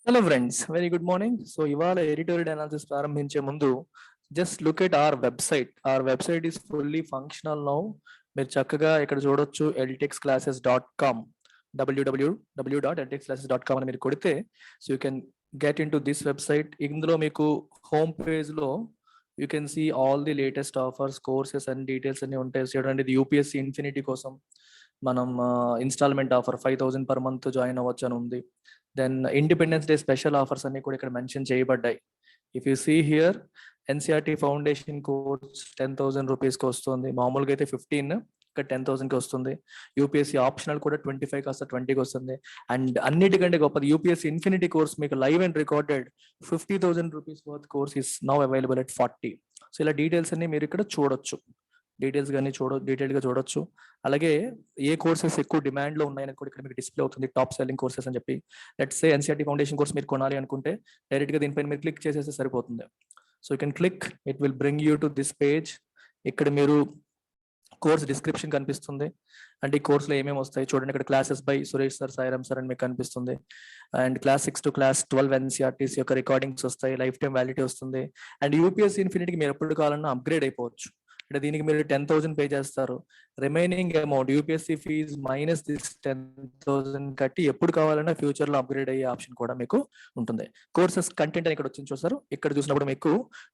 Hello friends, very good morning. So ఇవాళ editorial analysis ప్రారంభించే ముందు just look at our website. Our website is fully functional now. మీరు చక్కగా ఇక్కడ చూడొచ్చు ltxclasses.com, www.ltxclasses.com అని మీరు కొడితే so you can get into this website. ఇందులో మీకు హోమ్ పేజ్లో you can see all the latest offers, courses and details అన్ని ఉంటాయి. చూడండి, ఇది యూపీఎస్సీ ఇన్ఫినిటీ కోసం మనం instalment offer 5,000 per month join అవ్వచ్చు అని ఉంది. Then Independence Day special offers అన్ని కూడా ఇక్కడ మెన్షన్ చేయబడ్డాయి. If you see here, NCERT foundation course 10,000 రూపీస్కి వస్తుంది. మామూలుగా అయితే 15, ఇక్కడ 10,000కి వస్తుంది. యూపీఎస్సీ ఆప్షనల్ కూడా 25 కాస్త 20కి వస్తుంది. అండ్ అన్నిటికంటే గొప్పది యూపీఎస్సీ ఇన్ఫినిటీ కోర్స్ మీకు live and recorded 50,000 rupees worth course is now available at 40. So ఇలా డీటెయిల్స్ అన్ని మీరు ఇక్కడ చూడొచ్చు, డీటెయిల్ గా చూడొచ్చు. అలాగే ఏ కోర్సెస్ ఎక్కువ డిమాండ్ లో ఉన్నాయని కూడా ఇక్కడ మీకు డిస్ప్లే అవుతుంది, టాప్ సెల్లింగ్ కోర్సెస్ అని చెప్పి. Let's say NCERT foundation course మీరు కొనాలి అనుకుంటే డైరెక్ట్ గా దీనిపైన మీరు క్లిక్ చేసేస్తే సరిపోతుంది. So you can click, it will bring you to this page. ఇక్కడ మీరు కోర్స్ డిస్క్రిప్షన్ కనిపిస్తుంది. అంటే ఈ కోర్సులో ఏమేమి వస్తాయి చూడండి. ఇక్కడ classes by Suresh sir, Sairam sir అని మీకు కనిపిస్తుంది. And class 6 to class 12 NCRTC యొక్క రికార్డింగ్స్ వస్తాయి, లైఫ్ టైం వ్యాలిడిటీ వస్తుంది. అండ్ యూపీఎస్సీ ఇన్ఫినిటీకి మీరు ఎప్పుడు కావాలన్నా అప్గ్రేడ్ అయిపోవచ్చు. అంటే దీనికి మీరు 10,000 పే చేస్తారు. Remaining amount UPSC fee minus this 10,000 కట్టి ఎప్పుడు కావాలన్నా ఫ్యూచర్ లో అప్గ్రేడ్ అయ్యే ఆప్షన్ కూడా మీకు ఉంటుంది. కోర్సెస్ కంటెంట్ అని ఇక్కడ వచ్చింది చూసారు. ఇక్కడ చూసినప్పుడు మీకు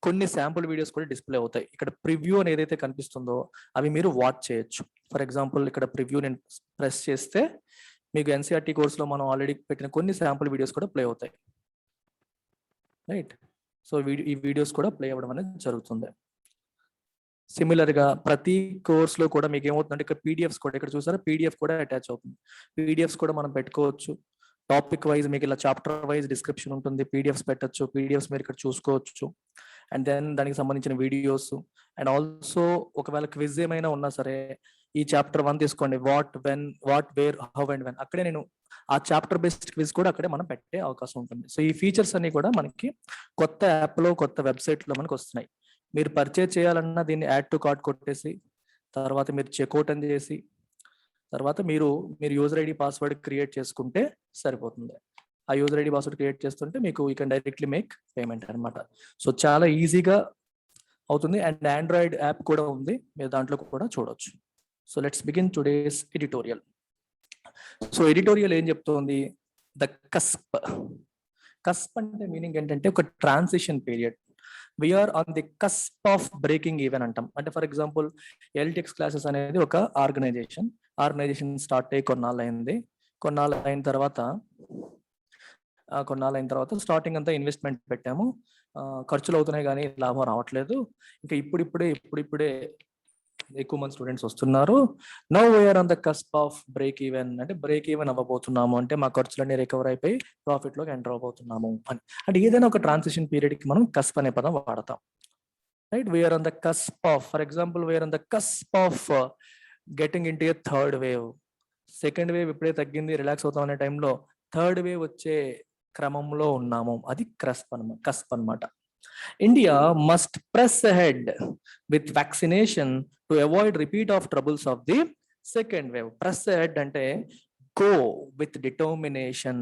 కొన్ని శాంపుల్ వీడియోస్ కూడా డిస్ప్లే అవుతాయి. ఇక్కడ ప్రివ్యూ అని ఏదైతే కనిపిస్తుందో అవి మీరు వాచ్ చేయొచ్చు. ఫర్ ఎగ్జాంపుల్ ఇక్కడ ప్రివ్యూ నేను ప్రెస్ చేస్తే మీకు ఎన్సీఆర్టీ కోర్సులో మనం ఆల్రెడీ పెట్టిన కొన్ని శాంపుల్ వీడియోస్ కూడా ప్లే అవుతాయి. రైట్, సో ఈ వీడియోస్ కూడా ప్లే అవ్వడం అనేది జరుగుతుంది. సిమిలర్ గా ప్రతి కోర్స్ లో కూడా మీకు ఏమవుతుందంటే ఇక్కడ పీడిఎఫ్స్ కూడా ఇక్కడ చూసారా, పీడిఎఫ్ కూడా అటాచ్ అవుతుంది. పీడిఎఫ్స్ కూడా మనం పెట్టుకోవచ్చు. టాపిక్ వైజ్ మీకు ఇలా చాప్టర్ వైజ్ డిస్క్రిప్షన్ ఉంటుంది, పీడిఎఫ్స్ పెట్టచ్చు. పీడిఎఫ్స్ మీరు ఇక్కడ చూసుకోవచ్చు. అండ్ దెన్ దానికి సంబంధించిన వీడియోస్ అండ్ ఆల్సో ఒకవేళ క్విజ్ ఏమైనా ఉన్నా సరే, ఈ చాప్టర్ 1 తీసుకోండి, what, when, what, where, how and when, అక్కడే నేను ఆ చాప్టర్ బేస్డ్ క్విజ్ కూడా అక్కడే మనం పెట్టే అవకాశం ఉంటుంది. సో ఈ ఫీచర్స్ అన్ని కూడా మనకి కొత్త యాప్ లో, కొత్త వెబ్సైట్ లో మనకు వస్తున్నాయి. మీరు పర్చేజ్ చేయాలన్నా దీన్ని యాడ్ టు కార్ట్ కొట్టేసి తర్వాత మీరు చెక్అవుట్ అని చేసి తర్వాత మీరు యూజర్ ఐడి పాస్వర్డ్ క్రియేట్ చేసుకుంటే సరిపోతుంది. ఆ యూజర్ ఐడి పాస్వర్డ్ క్రియేట్ చేస్తుంటే మీకు you can directly make payment అనమాట. సో చాలా ఈజీగా అవుతుంది. అండ్ ఆండ్రాయిడ్ యాప్ కూడా ఉంది, మీరు దాంట్లో కూడా చూడొచ్చు. So let's begin today's editorial. So editorial ఏం చెప్తోంది? The cusp. కస్ప్ అంటే మీనింగ్ ఏంటంటే ఒక transition period. We're on the cusp of breaking even అంటాం. అంటే ఫర్ ఎగ్జాంపుల్ ఎల్టిఎక్స్ క్లాసెస్ అనేది ఒక ఆర్గనైజేషన్ స్టార్ట్ అయ్యి కొన్నాళ్ళు అయిన తర్వాత స్టార్టింగ్ అంతా ఇన్వెస్ట్మెంట్ పెట్టాము, ఖర్చులు అవుతున్నాయి కానీ లాభం రావట్లేదు. ఇంకా ఇప్పుడిప్పుడే ఎక్కువ మంది స్టూడెంట్స్ వస్తున్నారు. Now we're on the cusp of break even. అంటే బ్రేక్ ఈవెన్ అవ్వబోతున్నాము, అంటే మా ఖర్చులన్నీ రికవర్ అయిపోయి ప్రాఫిట్ లోకి ఎంటర్ అవబోతున్నాము అని. అంటే ఏదైనా ఒక ట్రాన్సిషన్ పీరియడ్ కి మనం కస్ప్ అనే పదం వాడతాం. Right, we're on the cusp of, for example we're on the cusp of getting into a third wave. Second wave ఇప్పుడే తగ్గింది, రిలాక్స్ అవుతాం అనే టైంలో థర్డ్ వేవ్ వచ్చే క్రమంలో ఉన్నాము. అది కస్ప్ అన్నమాట. India must press ahead with vaccination to avoid repeat of troubles of the second wave. Press ahead అంటే go with determination,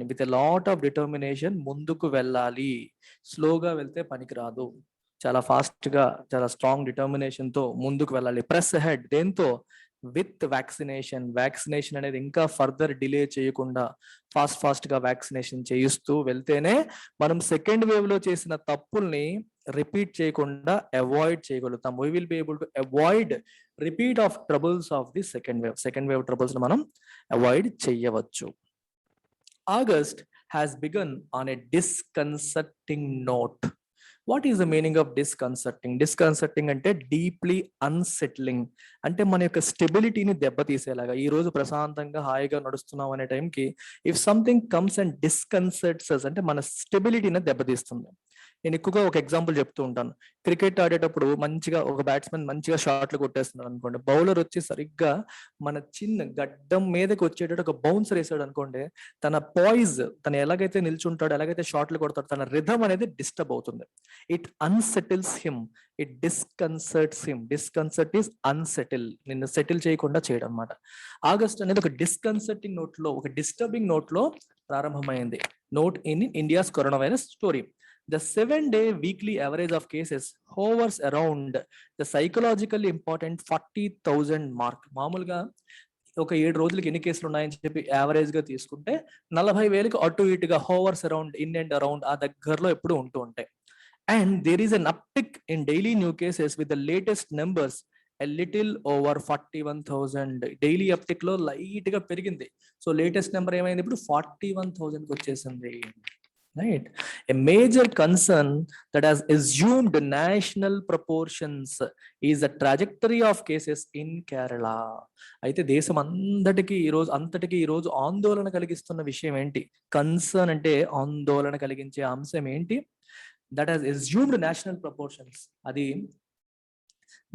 with a lot of determination ముందుకు వెళ్ళాలి. స్లోగా వెళ్తే పనికిరాదు, చాలా ఫాస్ట్ గా, చాలా స్ట్రాంగ్ డిటర్మినేషన్ తో ముందుకు వెళ్ళాలి. ప్రెస్ అహెడ్ దేంతో? విత్ వ్యాక్సినేషన్ అనేది ఇంకా ఫర్దర్ డిలే చేయకుండా ఫాస్ట్ గా వ్యాక్సినేషన్ చేయిస్తూ వెళ్తేనే మనం సెకండ్ వేవ్ లో చేసిన తప్పుల్ని రిపీట్ చేయకుండా అవాయిడ్ చేయగలుగుతాం. We will be able to avoid repeat of troubles of the second wave troubles మనం అవాయిడ్ చేయవచ్చు. August has begun on a disconcerting note. What is the meaning of disconcerting అంటే deeply అన్సెటిలింగ్, అంటే మన యొక్క స్టెబిలిటీని దెబ్బతీసేలాగా. ఈ రోజు ప్రశాంతంగా హాయిగా నడుస్తున్నాం అనే టైంకి ఇఫ్ సంథింగ్ కమ్స్ అండ్ డిస్కన్సర్ట్స్ అంటే మన స్టెబిలిటీని దెబ్బతీస్తుంది. నేను ఎక్కువగా ఒక ఎగ్జాంపుల్ చెప్తూ ఉంటాను. క్రికెట్ ఆడేటప్పుడు మంచిగా ఒక బ్యాట్స్మెన్ మంచిగా షాట్లు కొట్టేస్తున్నాడు అనుకోండి, బౌలర్ వచ్చి సరిగ్గా మన చిన్న గడ్డం మీదకి వచ్చేటట్టు ఒక బౌన్సర్ వేసాడు అనుకోండి, తను ఎలాగైతే నిల్చుంటాడో, ఎలాగైతే షాట్లు కొడతాడో, తన రిథమ్ అనేది డిస్టర్బ్ అవుతుంది. It unsettles him, it disconcerts him. Disconcert is unsettle, నిన్ను సెటిల్ చేయకుండా చేయడం అనమాట. ఆగస్ట్ అనేది ఒక డిస్కన్సర్టింగ్ నోట్ లో, ఒక డిస్టర్బింగ్ నోట్ లో ప్రారంభమైంది. Note in India's corona virus story. The 7-day weekly average of cases hovers around the psychologically important 40,000 mark. మామూలుగా ఒక 7 రోజులకి ఎన్ని కేసులు ఉన్నాయని చెప్పి యావరేజ్ గా తీసుకుంటే 40,000కి అటు ఇటుగా hovers around, in and around ఆ దగ్గరలో ఎప్పుడు ఉంటూ ఉంటాయి. And there is an uptick in daily new cases with the latest numbers a little over 41,000. Daily uptick లో లైట్ గా పెరిగింది. సో లేటెస్ట్ నెంబర్ ఏమైంది, ఇప్పుడు 41,000కి వచ్చేసింది. Right. A major concern that has assumed national proportions is the trajectory of cases in Kerala. అయితే దేశం అంతటికి ఈరోజు ఆందోళన కలిగిస్తున్న విషయం ఏంటి? కన్సర్న్ అంటే ఆందోళన కలిగించే అంశం ఏంటి? That has assumed national proportions. అది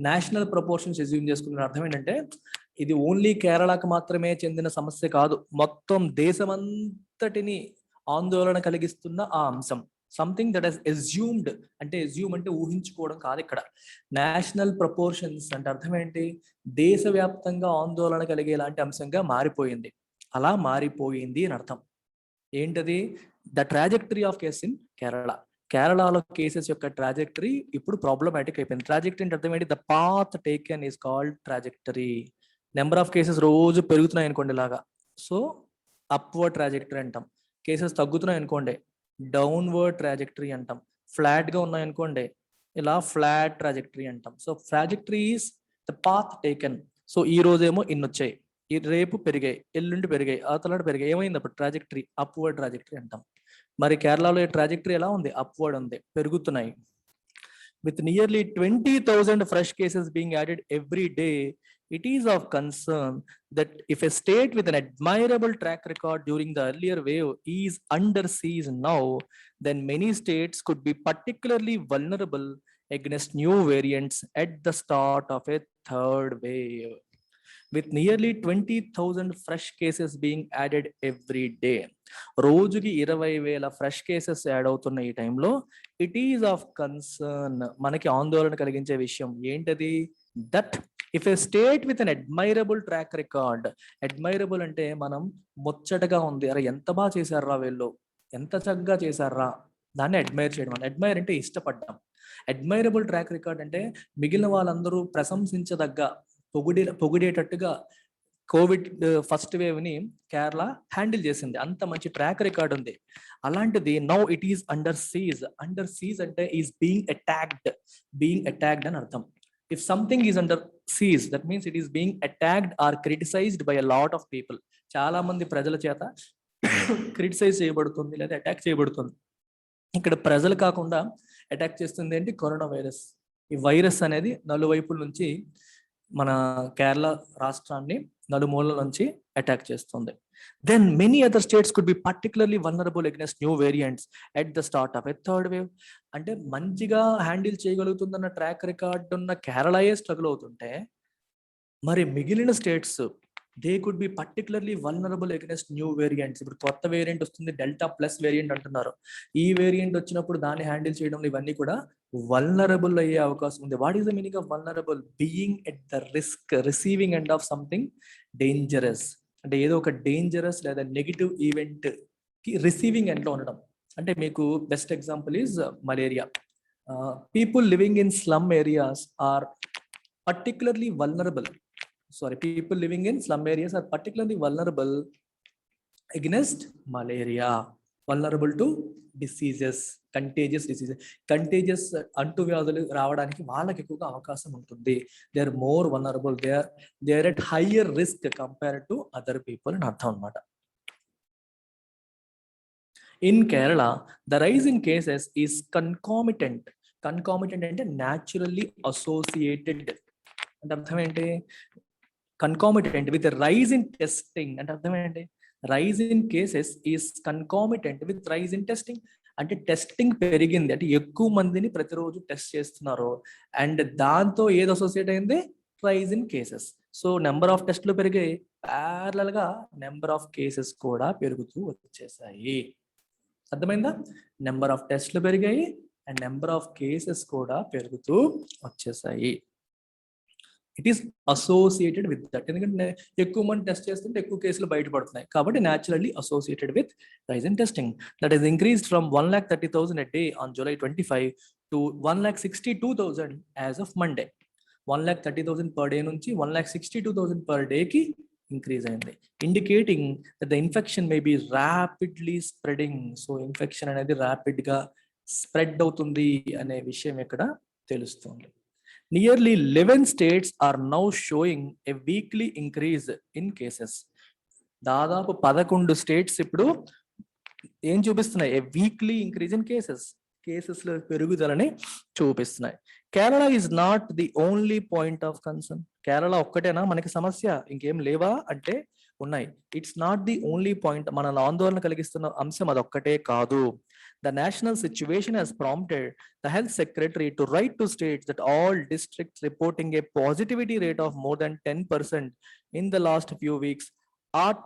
నేషనల్ ప్రపోర్షన్స్ అజ్యూమ్ చేసుకున్న అర్థం ఏంటంటే, ఇది ఓన్లీ కేరళకు మాత్రమే చెందిన సమస్య కాదు, మొత్తం దేశమంతటిని ఆందోళన కలిగిస్తున్న ఆ అంశం. సంథింగ్ దట్ హస్ అజ్యూమ్డ్, అంటే అజ్యూమ్ అంటే ఊహించుకోవడం కాదు ఇక్కడ. నేషనల్ ప్రపోర్షన్స్ అంటే అర్థం ఏంటి, దేశవ్యాప్తంగా ఆందోళన కలిగేలాంటి అంశంగా మారిపోయింది. అలా మారిపోయింది అని అర్థం. ఏంటది? The trajectory of case in Kerala. కేరళలో కేసెస్ యొక్క ట్రాజెక్టరీ ఇప్పుడు ప్రాబ్లమాటిక్ అయిపోయింది. ట్రాజెక్టరీ అంటే అర్థం ఏంటి? The path taken is called trajectory. Number of cases రోజు పెరుగుతున్నాయి అనుకోండి ఇలాగా, సో అప్వర్డ్ ట్రాజెక్టరీ అంటాం. కేసెస్ తగ్గుతున్నాయి అనుకోండి, డౌన్వర్డ్ ట్రాజెక్టరీ అంటాం. ఫ్లాట్ గా ఉన్నాయి అనుకోండి, ఇలా ఫ్లాట్ ట్రాజెక్టరీ అంటాం. So trajectory is the path taken. So ఈ రోజేమో ఇన్ని వచ్చాయి, రేపు పెరిగాయి, ఎల్లుండి పెరిగాయి, ఆ తలాడు పెరిగాయి, ఏమైంది అప్పుడు? ట్రాజెక్టరీ, అప్వర్డ్ ట్రాజెక్టరీ అంటాం. మరి కేరళలో ట్రాజెక్టరీ ఎలా ఉంది? అప్వర్డ్ ఉంది, పెరుగుతున్నాయి. With nearly 20,000 fresh cases being added every day, it is of concern that if a state with an admirable track record during the earlier wave is under siege now, then many states could be particularly vulnerable against new variants at the start of a third wave. With nearly 20,000 fresh cases being added every day, రోజుకి 20,000 fresh cases add అవుతున్న ఈ టైంలో, it is of concern, మనకి ఆందోళన కలిగించే విషయం ఏంటది? That if A state with an admirable track record, admirable అంటే మనం ముచ్చటగా ఉంది, అరే ఎంత బాగా చేశారా వీళ్ళు, ఎంత చక్కగా చేశారా, దాన్ని అడ్మైర్ చేయడం. అడ్మైర్ అంటే ఇష్టపడ్డాం. అడ్మైరబుల్ ట్రాక్ రికార్డ్ అంటే మిగిలిన వాళ్ళందరూ ప్రశంసించదగ్గ, పొగిడేటట్టుగా కోవిడ్ ఫస్ట్ వేవ్ ని కేరళ హ్యాండిల్ చేసింది, అంత మంచి ట్రాక్ రికార్డ్ ఉంది. అలాంటిది now it is under siege. Under siege అంటే ఈస్ బీయింగ్ అటాక్డ్ అని అర్థం. If something is under siege, that means it is being attacked or criticised by a lot of people. చాలా మంది ప్రజల చేత క్రిటిసైజ్ చేయబడుతుంది లేదా అటాక్ చేయబడుతుంది. ఇక్కడ ప్రజలు కాకుండా అటాక్ చేస్తుంది ఏంటి? Corona virus. ఈ వైరస్ అనేది నలువైపుల నుంచి మన కేరళ రాష్ట్రాన్ని నలుమూలల నుంచి అటాక్ చేస్తుంది. Then many other states could be particularly vulnerable against new variants at the start of a third wave. అంటే మంచిగా హ్యాండిల్ చేయగలుగుతుందన్న ట్రాక్ రికార్డ్ ఉన్న కేరళయే స్ట్రగుల్ అవుతుంటే, మరి మిగిలిన states they could be particularly vulnerable against new variants. ఇప్పుడు కొత్త variant వస్తుంది, delta plus variant అంటున్నారు. ఈ వేరియంట్ వచ్చినప్పుడు దాన్ని హ్యాండిల్ చేయడం, ఇవన్నీ కూడా వల్నరబుల్ అయ్యే అవకాశం ఉంది. What is the meaning of vulnerable? Being at the risk, receiving end of something dangerous. అంటే ఏదో ఒక డేంజరస్ లేదా నెగిటివ్ ఈవెంట్ కి రిసీవింగ్ ఎండ్ లో ఉండడం. అంటే మీకు best example is malaria. People living in slum areas are particularly vulnerable. People living in slum areas are particularly vulnerable against malaria, vulnerable to diseases, contagious diseases. Contagious అంటువ్యాధులు రావడానికి వాళ్ళకి ఎక్కువగా అవకాశం ఉంటుంది. They are more vulnerable. They are at higher risk compared to other people అని అర్థం అన్నమాట. In Kerala, the rise in cases is concomitant. Concomitant అంటే naturally associated అంటే అర్థం ఏంటి? Concomitant with a rise in testing అంటే అర్థం ఏంటి? Rise in cases is concomitant with rise in testing. అంటే టెస్టింగ్ పెరిగింది, అంటే ఎక్కువ మందిని ప్రతిరోజు టెస్ట్ చేస్తున్నారు, అండ్ దాంతో ఏది అసోసియేట్ అయింది, rise in cases. So number of టెస్ట్లు పెరిగాయి, ప్యారలల్ గా నెంబర్ ఆఫ్ కేసెస్ కూడా పెరుగుతూ వచ్చేసాయి. అర్థమైందా? నెంబర్ ఆఫ్ టెస్ట్లు పెరిగాయి అండ్ నెంబర్ ఆఫ్ కేసెస్ కూడా పెరుగుతూ వచ్చేసాయి. It is associated with that. ఎందుకంటే ఎక్కువ మంది టెస్ట్ చేస్తుంటే ఎక్కువ కేసులు బయటపడుతున్నాయి, కాబట్టి naturally associated with rise in testing. That is increased from 1,30,000 a day on July 25 to 1,62,000 as of Monday. 1,30,000 per day నుంచి 1,62,000 per day కి ఇంక్రీజ్ అయింది, indicating that the infection may be rapidly spreading. So infection అనేది rapid గా spread అవుతుంది అనే విషయం ఇక్కడ తెలుస్తుంది. Nearly 11 states are now showing a weekly increase in cases. దాదాపు 11 స్టేట్స్ ఇప్పుడు ఏం చూపిస్తున్నాయి, a weekly increase in cases లో పెరుగుదలని చూపిస్తున్నాయి. Kerala is not the only point of concern. Kerala ఒక్కటేనా మనకి సమస్య, ఇంకేం లేవా అంటే ఉన్నాయి. It's not the only point, మన ఆందోళన కలిగిస్తున్న అంశం అదొక్కటే కాదు. The national situation has prompted the health secretary to write to states that all districts reporting a positivity rate of more than 10% in the last few weeks ought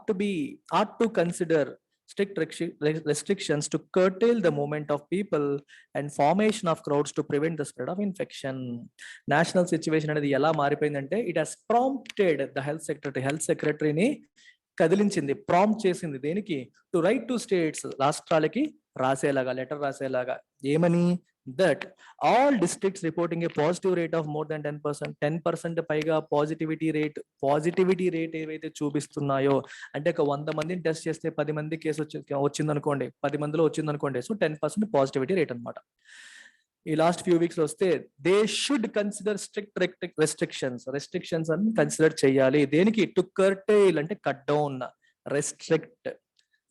to consider strict restrictions to curtail the movement of people and formation of crowds to prevent the spread of infection. National situation అనేది ఎలా మారిపోయిందంటే, it has prompted the health secretary ని కదిలించింది, prompt చేసింది దేనికి, to right to states, రాష్ట్రాలకి రాసేలాగా, letter రాసేలాగా, ఏమని, that all districts reporting A positive rate of more than 10% పైగా positivity rate ఏవైతే చూపిస్తున్నాయో, అంటే ఒక 100 మందిని టెస్ట్ చేస్తే 10 మంది కేసు వచ్చిందనుకోండి, 10 మందిలో వచ్చిందనుకోండి, సో 10% పాజిటివిటీ రేట్ అనమాట. ఈ లాస్ట్ ఫ్యూ వీక్స్ వస్తే they should consider strict restrictions అని కన్సిడర్ చేయాలి. దేనికి, టు కర్టైల్ అంటే కట్ డౌన్,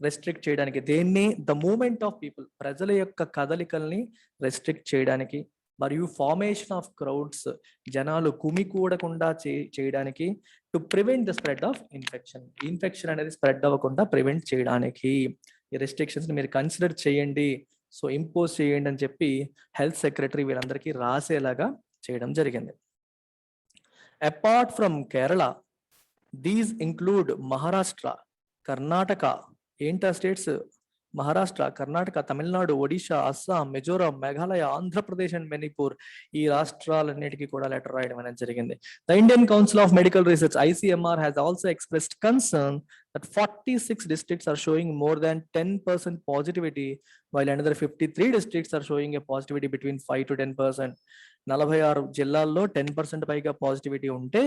రెస్ట్రిక్ట్ చేయడానికి. దేన్ని, ద మూవ్మెంట్ ఆఫ్ పీపుల్, ప్రజల యొక్క కదలికల్ని రెస్ట్రిక్ట్ చేయడానికి, మరియు ఫార్మేషన్ ఆఫ్ క్రౌడ్స్, జనాలు కుమికూడకుండా చేయడానికి, to prevent the spread of infection అనేది స్ప్రెడ్ అవ్వకుండా ప్రివెంట్ చేయడానికి ఈ రెస్ట్రిక్షన్స్ మీరు కన్సిడర్ చేయండి, సో ఇంపోజ్ చేయండి అని చెప్పి హెల్త్ సెక్రటరీ వీళ్ళందరికీ రాసేలాగా చేయడం జరిగింది. Apart from Kerala, these include Maharashtra, Karnataka, ఏంటా స్టేట్స్, మహారాష్ట్ర, కర్ణాటక, తమిళనాడు, ఒడిషా, అస్సాం, మిజోరాం, మేఘాలయ, ఆంధ్రప్రదేశ్ అండ్ మణిపూర్. ఈ రాష్ట్రాలన్నిటికీ కూడా లెటర్ రాయడం అనేది జరిగింది. The Indian council of medical research ICMR has also expressed concern that 46 districts are showing more than 10% positivity, while another 53 districts are showing a positivity between 5 to 10%. 46 జిల్లాల్లో 10% పైగా positivity ఉంటే,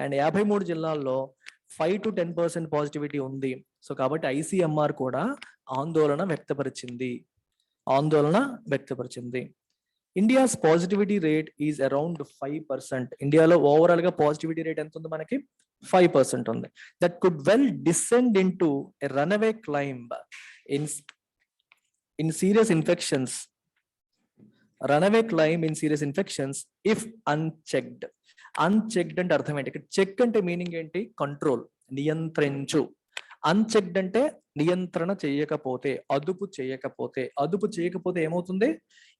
and 53 జిల్లాల్లో 5 to 10% positivity ఉంది. So కాబట్టి ICMR కూడా ఆందోళన వ్యక్తపరిచింది. India's positivity rate is around 5%. ఇండియాలో ఓవరాల్ గా పాజిటివిటీ రేట్ ఎంత ఉంది మనకి, 5% ఉంది. That could well descend in to a run away climb in serious infections. If unchecked. Unchecked అంటే అర్థం ఏంటి, ఇక్కడ చెక్ అంటే మీనింగ్ ఏంటి, కంట్రోల్, నియంత్రించు. అన్చెక్డ్ అంటే నియంత్రణ చేయకపోతే, అదుపు చేయకపోతే ఏమవుతుంది,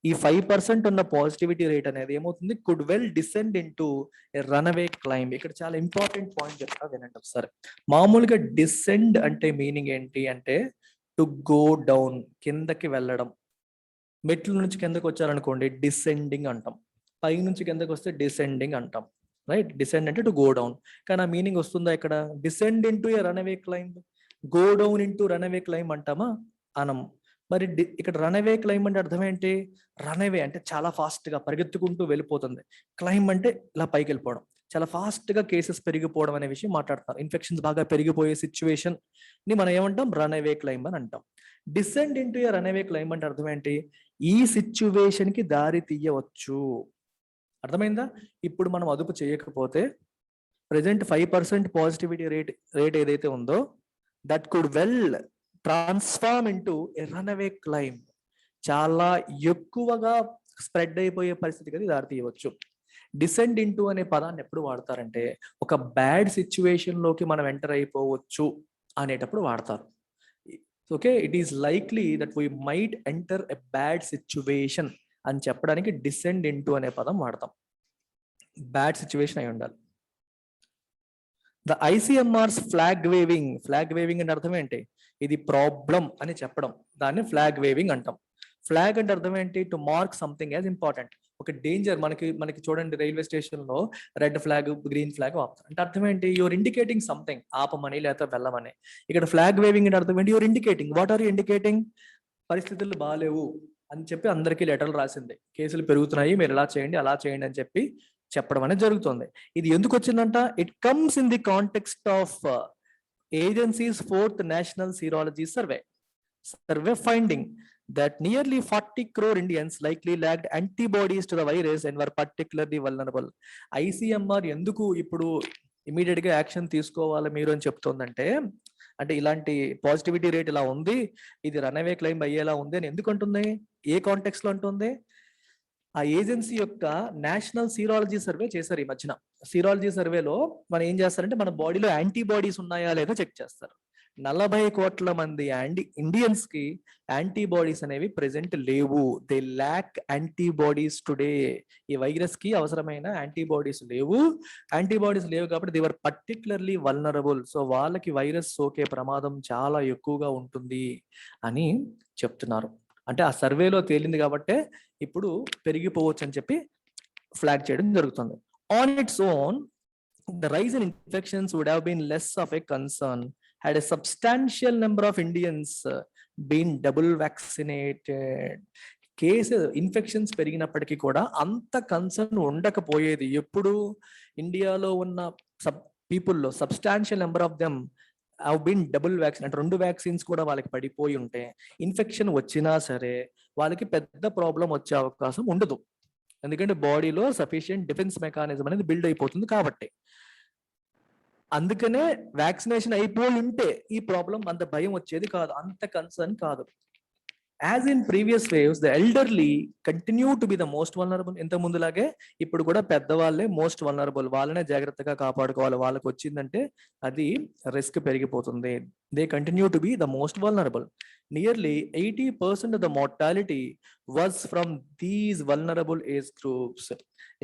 ఈ 5% ఉన్న పాజిటివిటీ రేట్ అనేది ఏమవుతుంది, could well descend in to a run away climb. ఇక్కడ చాలా ఇంపార్టెంట్ పాయింట్ చెప్తా వినండి ఒకసారి. మామూలుగా డిసెండ్ అంటే మీనింగ్ ఏంటి అంటే, టు గో డౌన్, కిందకి వెళ్ళడం. మెట్ల నుంచి కిందకి వచ్చారనుకోండి డిసెండింగ్ అంటాం, పై నుంచి కిందకి వస్తే డిసెండింగ్ అంటాం, రైట్. డిసెండ్ అంటే టు గో డౌన్, కానీ ఆ మీనింగ్ వస్తుందా ఇక్కడ, descend into a runaway climb, go down into runaway climb అంటామా, అనము. మరి ఇక్కడ రన్అవే క్లైంబ్ అంటే అర్థం ఏంటి, రన్అవే అంటే చాలా ఫాస్ట్ గా పరిగెత్తుకుంటూ వెళ్ళిపోతుంది, క్లైంబ్ అంటే ఇలా పైకి వెళ్ళిపోవడం, చాలా ఫాస్ట్ గా కేసెస్ పెరిగిపోవడం అనే విషయం మాట్లాడతారు. ఇన్ఫెక్షన్స్ బాగా పెరిగిపోయే సిచ్యువేషన్ ని మనం ఏమంటాం, రన్అవే క్లైంబ్ అని అంటాం. Descend into a runaway climb అంటే అర్థం ఏంటి, ఈ సిచ్యువేషన్ కి దారి తీయవచ్చు. అర్థమైందా? ఇప్పుడు మనం అదుపు చేయకపోతే ప్రెసెంట్ 5% పాజిటివిటీ రేట్ ఏదైతే ఉందో, that could well transform into a run away climb. చాలా ఎక్కువగా స్ప్రెడ్ అయిపోయే పరిస్థితి కదా దారి తీయవచ్చు. డిసెండ్ ఇంటూ అనే పదాన్ని ఎప్పుడు వాడతారంటే, ఒక బ్యాడ్ సిచ్యువేషన్ లోకి మనం ఎంటర్ అయిపోవచ్చు అనేటప్పుడు వాడతారు. Okay, it is likely that we might enter a bad situation అని చెప్పడానికి డిసెండ్ ఇంటూ అనే పదం వాడతాం. బ్యాడ్ సిచ్యువేషన్ అయి ఉండాలి. ద ఐసిఎంఆర్స్ ఫ్లాగ్ వేవింగ్ అంటే అర్థం ఏంటి? ఇది ప్రాబ్లం అని చెప్పడం, దాన్ని ఫ్లాగ్ వేవింగ్ అంటాం. ఫ్లాగ్ అంటే అర్థం ఏంటి? To mark something as important. ఒక డేంజర్ మనకి చూడండి, రైల్వే స్టేషన్ లో రెడ్ ఫ్లాగ్ గ్రీన్ ఫ్లాగ్ ఆపుతారు అంటే అర్థం ఏంటి? యువర్ ఇండికేటింగ్ సంథింగ్, ఆపమని లేకపోతే వెళ్ళమని. ఇక్కడ ఫ్లాగ్ వేవింగ్ అంటే అర్థం ఏంటి? Your indicating. What are you indicating? పరిస్థితులు బాగాలేవు అని చెప్పి అందరికీ లెటర్లు రాసింది, కేసులు పెరుగుతున్నాయి, మీరు ఇలా చేయండి అలా చేయండి అని చెప్పి చెప్పడం అనేది జరుగుతుంది. ఇది ఎందుకు వచ్చిందంట? It comes in the context of agencies 4th national serology survey finding that nearly 40 crore Indians likely lacked antibodies to the virus and were particularly vulnerable. ICMR ఎందుకు ఇప్పుడు ఇమీడియట్ గా యాక్షన్ తీసుకోవాలి మీరు అని చెప్తోందంటే, అంటే ఇలాంటి పాజిటివిటీ రేట్ ఇలా ఉంది, ఇది రన్అవే క్లైమ్ అయ్యేలా ఉంది అని ఎందుకు అంటుంది? ఏ కాంటెక్స్ట్ లో అంటుంది? ఆ ఏజెన్సీ యొక్క నేషనల్ సీరాలజీ సర్వే చేశారు ఈ మధ్యన. సీరాలజీ సర్వేలో మనం ఏం చేస్తారంటే మన బాడీలో యాంటీబాడీస్ ఉన్నాయా లేదా చెక్ చేస్తారు. 40 కోట్ల మంది ఇండియన్స్ కి యాంటీబాడీస్ అనేవి ప్రెసెంట్ లేవు. They lakh antibodies today. ఈ వైరస్ కి అవసరమైన యాంటీబాడీస్ లేవు. యాంటీబాడీస్ లేవు కాబట్టి they were particularly vulnerable. So వాళ్ళకి వైరస్ సోకే ప్రమాదం చాలా ఎక్కువగా ఉంటుంది అని చెప్తున్నారు. అంటే ఆ సర్వేలో తేలింది కాబట్టే ఇప్పుడు పెరిగిపోవచ్చు అని చెప్పి ఫ్లాగ్ చేయడం జరుగుతుంది. On its own the rise in infections would have been less of a concern had a substantial number of Indians been double vaccinated. Cases infections పెరిగినప్పటికీ కూడా అంత కన్సర్న్ ఉండకపోయేది. ఎప్పుడు ఇండియాలో ఉన్న పీపుల్లో substantial number of them have been double vaccine, అంటే 2 vaccines కూడా వాళ్ళకి పడిపోయి ఉంటే ఇన్ఫెక్షన్ వచ్చినా సరే వాళ్ళకి పెద్ద ప్రాబ్లం వచ్చే అవకాశం ఉండదు. ఎందుకంటే బాడీలో సఫిషియంట్ డిఫెన్స్ మెకానిజం అనేది బిల్డ్ అయిపోతుంది కాబట్టి. అందుకనే వ్యాక్సినేషన్ అయిపోయి ఉంటే ఈ ప్రాబ్లం అంత భయం వచ్చేది కాదు, అంత కన్సర్న్ కాదు. As in previous waves the elderly continue to be the most vulnerable. ఇంత ముందులాగే ఇప్పుడు కూడా పెద్దవాళ్ళే మోస్ట్ వల్నరబుల్, వాళ్ళనే జాగ్రత్తగా కాపాడుకోవాలి. వాళ్ళకి వచ్చిందంటే అది రిస్క్ పెరిగిపోతుంది. They continue to be the most vulnerable. Nearly 80% of the mortality was from these vulnerable age groups.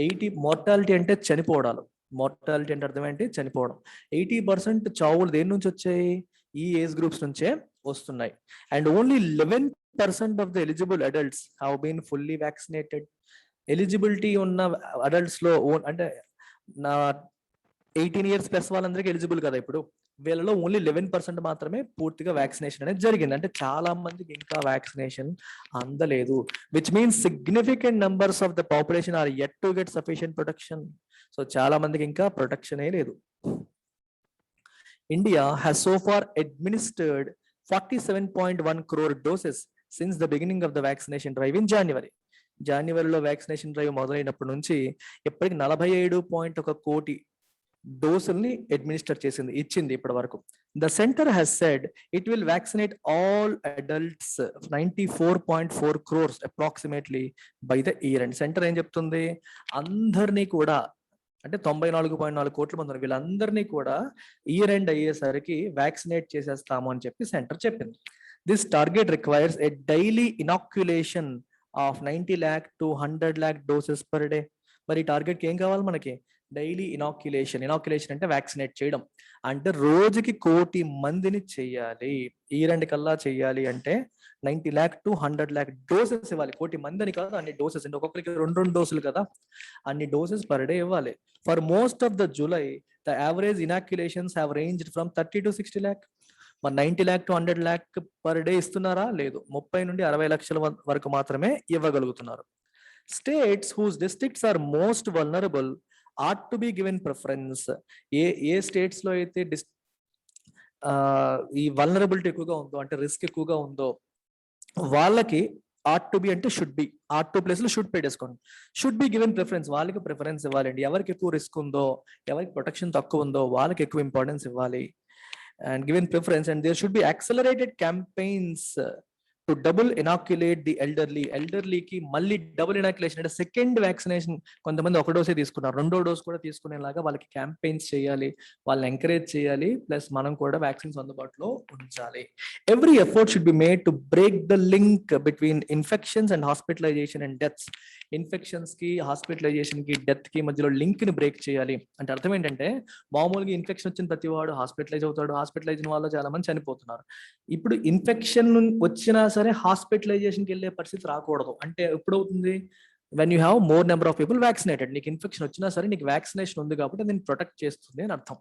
80 mortality అంటే చనిపోవడాలు. మార్టాలిటీ అంటే అర్థం ఏంటి? చనిపోవడం. 80% చావులు దేని నుంచి వచ్చాయి? ఈ ఏజ్ గ్రూప్స్ నుంచే వస్తున్నాయి. And only 11% of the eligible adults have been fully vaccinated. Eligibility ఉన్న అడల్ట్స్ లో అంటే నా 18 years ప్లస్ వాళ్ళందరికీ ఎలిజిబుల్ కదా ఇప్పుడు, వీళ్ళలో ఓన్లీ 11% మాత్రమే పూర్తిగా వ్యాక్సినేషన్ అనేది జరిగింది. అంటే చాలా మందికి ఇంకా వ్యాక్సినేషన్ అందలేదు. Which means significant numbers of the population are yet to get sufficient protection. So చాలా మందికి ఇంకా ప్రొటెక్షనే లేదు. India has so far administered 47.1 crore doses since the beginning of the vaccination drive in January. జనవరిలో vaccination drive మొదలైనప్పటి నుంచి ఇప్పటికి 47.1 కోటి డోసుల్ని administer ఇచ్చింది ఇప్పటి వరకు. The centre has said it will vaccinate all adults 94.4 crores approximately by the year end. Centre ఏం చెప్తుంది? అందరినీ కూడా, అంటే 94.4 కోట్ల మంది వీళ్ళందరినీ కూడా ఇయర్ ఎండ్ అయ్యేసరికి వ్యాక్సినేట్ చేసేస్తాము అని చెప్పి సెంటర్ చెప్పింది. This target requires a daily inoculation of 90 lakh to 100 lakh doses per day. మరి ఈ టార్గెట్కి ఏం కావాలి మనకి? Daily inoculation. ఇనాక్యులేషన్ అంటే వ్యాక్సినేట్ చేయడం. అంటే రోజుకి 1 కోటి మందిని చెయ్యాలి. ఈ 2 కల్లా చెయ్యాలి అంటే 90 lakh to 100 lakh డోసెస్ ఇవ్వాలి. 1 కోటి మందిని కాదు, అన్ని డోసెస్. అంటే ఒక్కొక్కరికి 2 డోసులు కదా, అన్ని డోసెస్ పర్ డే ఇవ్వాలి. For most of the July the average inoculations have ranged from 30 to 60 lakh. మరి 90 lakh to 100 lakh per day ఇస్తున్నారా? లేదు. 30 నుండి 60 లక్షల వరకు మాత్రమే ఇవ్వగలుగుతున్నారు. States whose districts are most vulnerable ought to be given preference. ఏ స్టేట్స్ లో అయితే ఈ వల్నరబిలిటీ ఎక్కువగా ఉందో, అంటే రిస్క్ ఎక్కువగా ఉందో వాళ్ళకి ought to be అంటే should be, ought to place లో షుడ్ పెట్టేసుకోండి. షుడ్ బి గివెన్ ప్రిఫరెన్స్, వాళ్ళకి ప్రిఫరెన్స్ ఇవ్వాలండి. ఎవరికి ఎక్కువ రిస్క్ ఉందో, ఎవరికి ప్రొటెక్షన్ తక్కువ ఉందో వాళ్ళకి ఎక్కువ ఇంపార్టెన్స్ ఇవ్వాలి. And given preference, and there should be accelerated campaigns to double inoculate the ఎల్డర్లీకి మళ్ళీ డబుల్ ఇనాక్యులేషన్ అంటే సెకండ్ వ్యాక్సినేషన్. కొంతమంది ఒక డోసే తీసుకున్నారు, రెండో డోస్ కూడా తీసుకునేలాగా వాళ్ళకి క్యాంపెయిన్స్ చేయాలి, వాళ్ళని ఎంకరేజ్ చేయాలి. ప్లస్ మనం కూడా వ్యాక్సిన్స్ అందుబాటులో ఉంచాలి. Every effort should be made to break the link between infections and hospitalisation and deaths. Infections కి, హాస్పిటలైజేషన్ కి, డెత్ కి మధ్యలో లింక్ ని బ్రేక్ చేయాలి. అంటే అర్థం ఏంటంటే, మామూలుగా ఇన్ఫెక్షన్ వచ్చిన ప్రతి వాడు హాస్పిటలైజ్ అవుతాడు, హాస్పిటలైజ్ అయిన వాళ్ళు చాలా మంది చనిపోతున్నారు. ఇప్పుడు ఇన్ఫెక్షన్ వచ్చినా సరే హాస్పిటలైజేషన్కి వెళ్ళే పరిస్థితి రాకూడదు. అంటే ఎప్పుడవుతుంది, when you have more number of people vaccinated. నీకు ఇన్ఫెక్షన్ వచ్చినా సరే నీకు వ్యాక్సినేషన్ ఉంది కాబట్టి దీన్ని ప్రొటెక్ట్ చేస్తుంది అని అర్థం.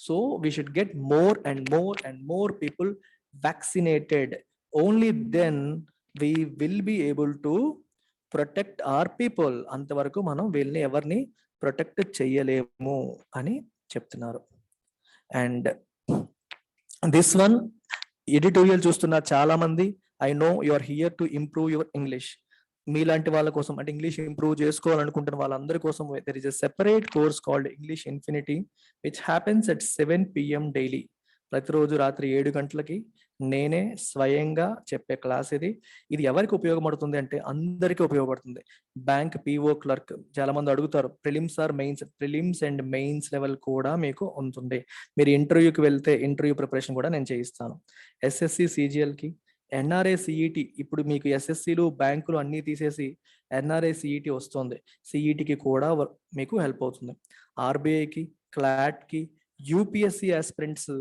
So we should get more and more and more people vaccinated. Only then we will be able to protect our people. అంతవరకు మనం వీళ్ళని ఎవరిని ప్రొటెక్ట్ చెయ్యలేము అని చెప్తున్నారు. అండ్ దిస్ వన్ ఎడిటోరియల్ చూస్తున్న చాలా మంది, I know you are here to improve your English. మీలాంటి వాళ్ళ కోసం, అంటే ఇంగ్లీష్ ఇంప్రూవ్ చేసుకోవాలనుకుంటున్న వాళ్ళందరి కోసం there is a separate course called English Infinity which happens at 7 PM daily. ప్రతిరోజు రాత్రి 7 గంటలకి నేనే స్వయంగా చెప్పే క్లాస్ ఇది. ఇది ఎవరికి ఉపయోగపడుతుంది అంటే అందరికీ ఉపయోగపడుతుంది. బ్యాంక్ పిఓ క్లర్క్, చాలా మంది అడుగుతారు prelims or mains, prelims and mains level కూడా మీకు ఉంటుంది. మీరు ఇంటర్వ్యూకి వెళ్తే ఇంటర్వ్యూ ప్రిపరేషన్ కూడా నేను చేయిస్తాను. ఎస్ఎస్సి సిజిఎల్కి, ఎన్ఆర్ఏ సిఈటి, ఇప్పుడు మీకు ఎస్ఎస్సిలు బ్యాంకులు అన్నీ తీసేసి ఎన్ఆర్ఏ సిఈటి వస్తుంది, సిఈటికి కూడా మీకు హెల్ప్ అవుతుంది. ఆర్బీఐకి, క్లాట్కి, యూపీఎస్సి ఆస్పిరెంట్స్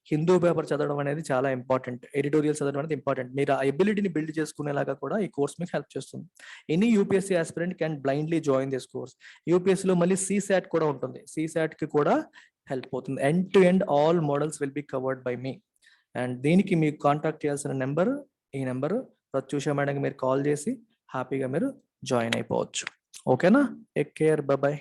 హిందూ పేపర్ చదవడం అనేది చాలా ఇంపార్టెంట్, ఎడిటోరియల్ చదవడం అనేది ఇంపార్టెంట్. మీరు ఆ ఎబిలిటీని బిల్డ్ చేసుకునేలాగా కూడా ఈ కోర్స్ మీకు హెల్ప్ చేస్తుంది. Any UPSC aspirant can blindly join this course. యూపీఎస్సిలో మళ్ళీ సిసాట్ కూడా ఉంటుంది, సిసాట్కి కూడా హెల్ప్ అవుతుంది. End to end all models will be covered by me. And దీనికి మీకు కాంటాక్ట్ చేయాల్సిన నెంబర్ ఈ నెంబరు. ప్రత్యూష మేడంకి మీరు కాల్ చేసి హ్యాపీగా మీరు జాయిన్ అయిపోవచ్చు. ఓకేనా? Take care, bye.